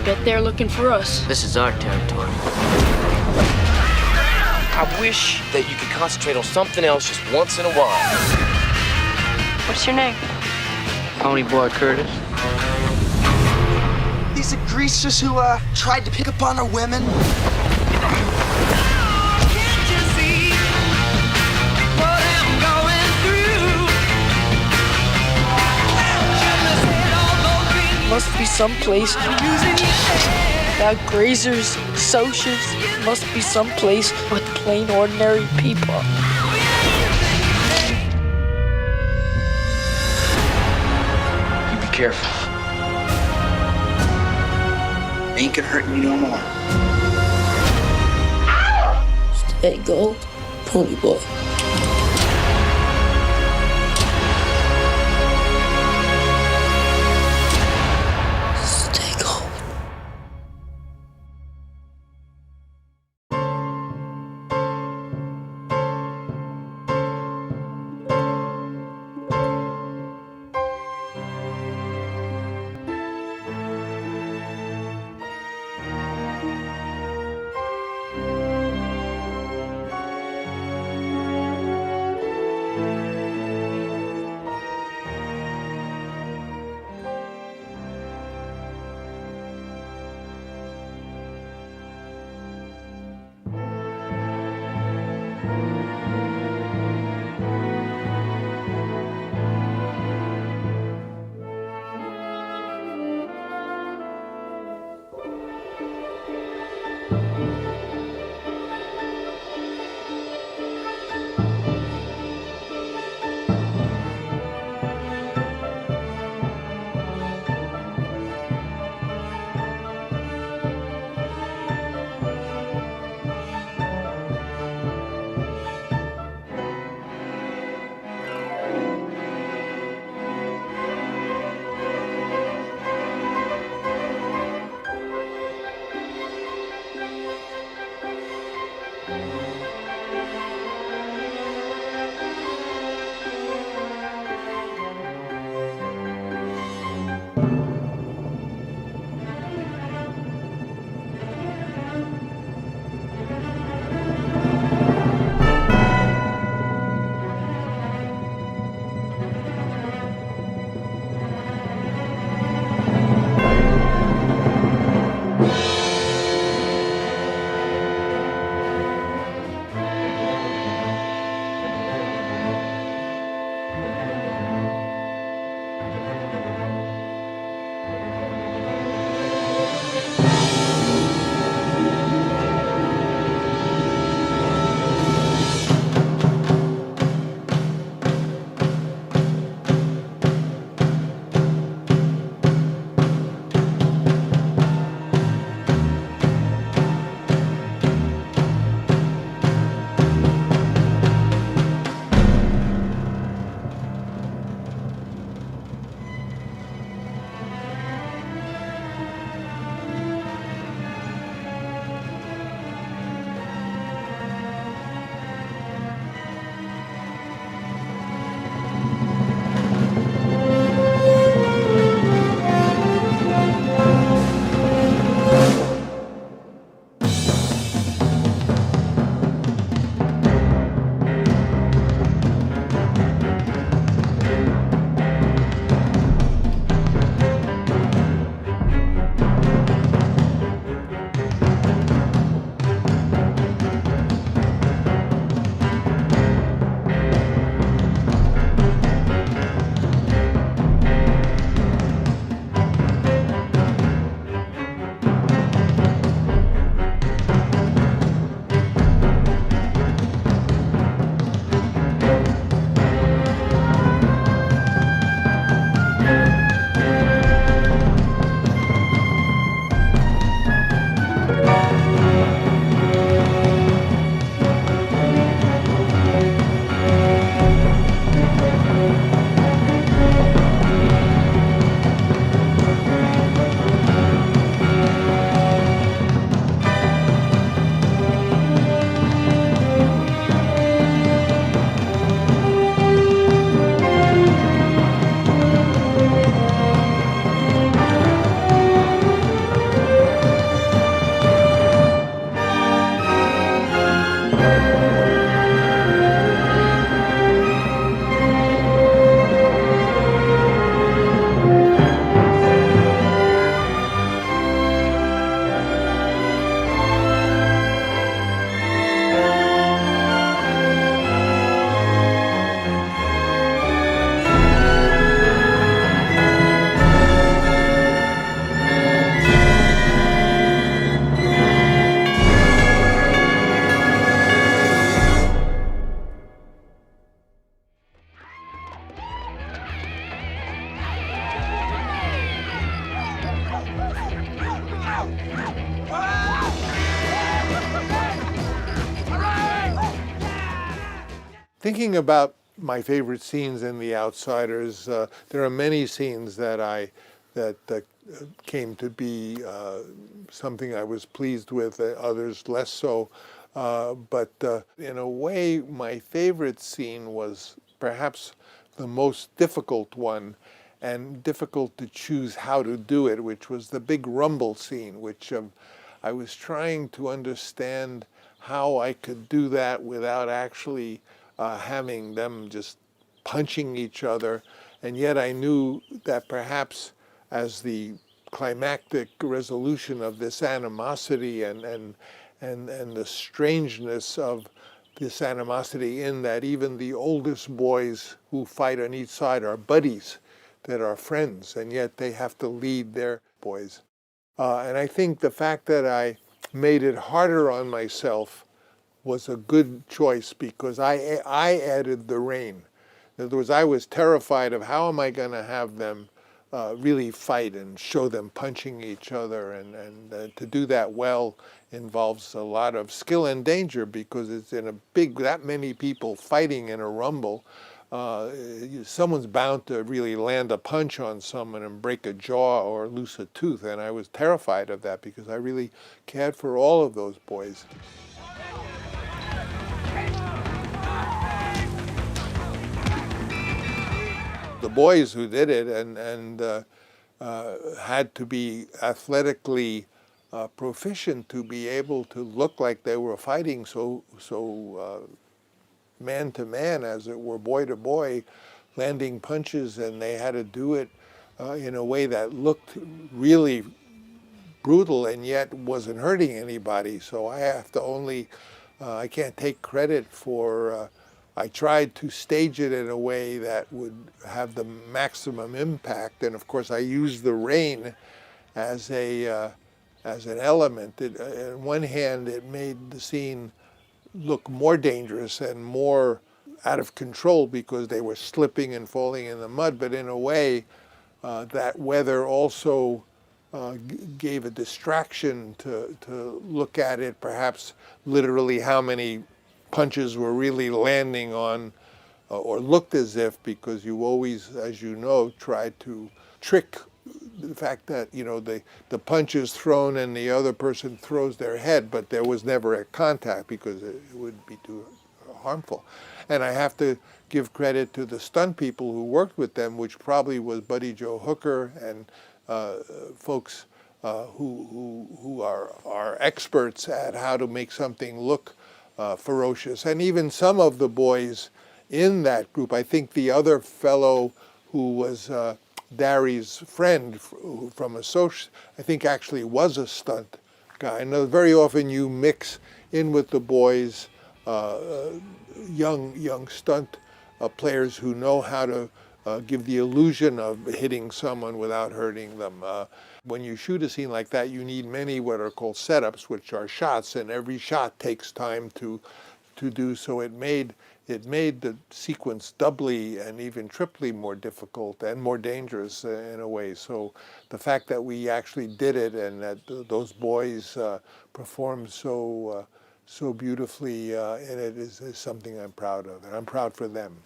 Bet they're looking for us. This is our territory. I wish that you could concentrate on something else just once in a while. What's your name? Pony Boy Curtis. These are greasers who tried to pick up on our women. Can't you see what I'm going through? Must be some place without grazers, socials. Must be some place with plain ordinary people. You be careful. Ain't gonna hurt you no more. Stay gold, Pony Boy. Stay gold. Thinking about my favorite scenes in The Outsiders, there are many scenes that came to be something I was pleased with, others less so. But in a way, my favorite scene was perhaps the most difficult one, and difficult to choose how to do it, which was the big rumble scene, which I was trying to understand how I could do that without actually having them just punching each other. And yet I knew that perhaps as the climactic resolution of this animosity and the strangeness of this animosity, in that even the oldest boys who fight on each side are buddies that are friends, and yet they have to lead their boys. And I think the fact that I made it harder on myself was a good choice, because I added the rain. In other words, I was terrified of how am I going to have them really fight and show them punching each other, and to do that well involves a lot of skill and danger, because it's in a big, that many people fighting in a rumble. Someone's bound to really land a punch on someone and break a jaw or lose a tooth, and I was terrified of that because I really cared for all of those boys. The boys who did it and had to be athletically proficient to be able to look like they were fighting so man to man, as it were, boy to boy, landing punches, and they had to do it in a way that looked really brutal and yet wasn't hurting anybody. So I have to only, I can't take credit for, I tried to stage it in a way that would have the maximum impact, and of course I used the rain as an element. On one hand, it made the scene look more dangerous and more out of control because they were slipping and falling in the mud, but in a way that weather also gave a distraction to look at it, perhaps literally how many punches were really landing on, or looked as if, because you always, as you know, try to trick the fact that, you know, the punch is thrown and the other person throws their head, but there was never a contact because it would be too harmful. And I have to give credit to the stunt people who worked with them, which probably was Buddy Joe Hooker and folks who are experts at how to make something look ferocious. And even some of the boys in that group, I think the other fellow who was Darry's friend from Associates, I think actually was a stunt guy. I know very often you mix in with the boys young stunt players who know how to give the illusion of hitting someone without hurting them. When you shoot a scene like that, you need many what are called setups, which are shots, and every shot takes time to do. So it made the sequence doubly and even triply more difficult and more dangerous in a way. So the fact that we actually did it and that those boys performed so beautifully in it is something I'm proud of, and I'm proud for them.